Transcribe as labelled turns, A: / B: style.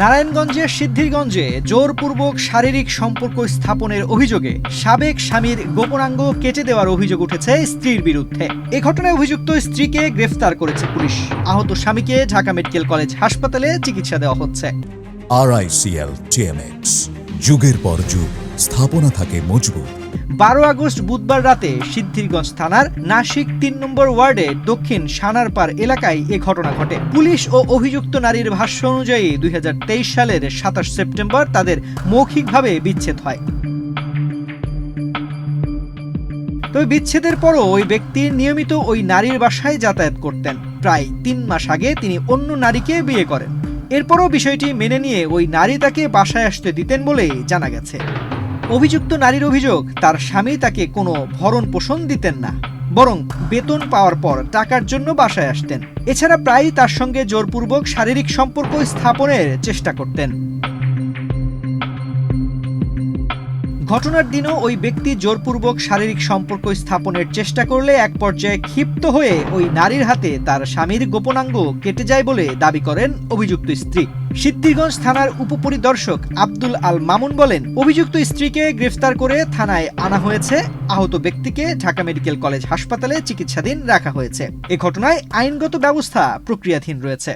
A: নারায়ণগঞ্জের সিদ্ধিরগঞ্জে জোরপূর্বক শারীরিক সম্পর্ক স্থাপনের অভিযোগে সাবেক স্বামীর গোপনাঙ্গ কেটে দেওয়ার অভিযোগ উঠেছে স্ত্রীর বিরুদ্ধে। এ ঘটনায় অভিযুক্ত স্ত্রীকে গ্রেফতার করেছে পুলিশ। আহত স্বামীকে ঢাকা মেডিকেল কলেজ হাসপাতালে চিকিৎসা দেওয়া হচ্ছে।
B: RICL TMX, যুগের পর যুগ স্থাপনা থাকে মজবুত।
A: 12 আগস্ট বুধবার রাতে সিদ্ধিরগঞ্জ থানার নাসিক 3 নম্বর ওয়ার্ডে দক্ষিণ সানারপাড় এলাকায় এ ঘটনা ঘটে। পুলিশ ও অভিযুক্ত নারীর ভাষ্য অনুযায়ী 2023 সালের 27 সেপ্টেম্বর তাদের মৌখিকভাবে বিচ্ছেদ হয়। তবে বিচ্ছেদের পরও ওই ব্যক্তি নিয়মিত ওই নারীর বাসায় যাতায়াত করতেন। প্রায় 3 মাস আগে তিনি অন্য নারীকে বিয়ে করেন। এরপরও বিষয়টি মেনে নিয়ে ওই নারী তাকে বাসায় আসতে দিতেন বলেই জানা গেছে। অভিযুক্ত নারীর অভিযোগ, তার স্বামী তাকে কোনো ভরণ পোষণ দিতেন না, বরং বেতন পাওয়ার পর টাকার জন্য বাসায় আসতেন। এছাড়া প্রায়ই তার সঙ্গে জোরপূর্বক শারীরিক সম্পর্ক স্থাপনের চেষ্টা করতেন। ঘটনার দিনও ওই ব্যক্তি জোরপূর্বক শারীরিক সম্পর্ক স্থাপনের চেষ্টা করলে এক পর্যায়ে ক্ষিপ্ত হয়ে ওই নারীর হাতে তার স্বামীর গোপনাঙ্গ কেটে যায় বলে দাবি করেন অভিযুক্ত স্ত্রী। সিদ্ধিরগঞ্জ থানার উপপরিদর্শক আব্দুল আল মামুন বলেন, অভিযুক্ত স্ত্রীকে গ্রেফতার করে থানায় আনা হয়েছে। আহত ব্যক্তিকে ঢাকা মেডিকেল কলেজ হাসপাতালে চিকিৎসাধীন রাখা হয়েছে। এ ঘটনায় আইনগত ব্যবস্থা প্রক্রিয়াধীন রয়েছে।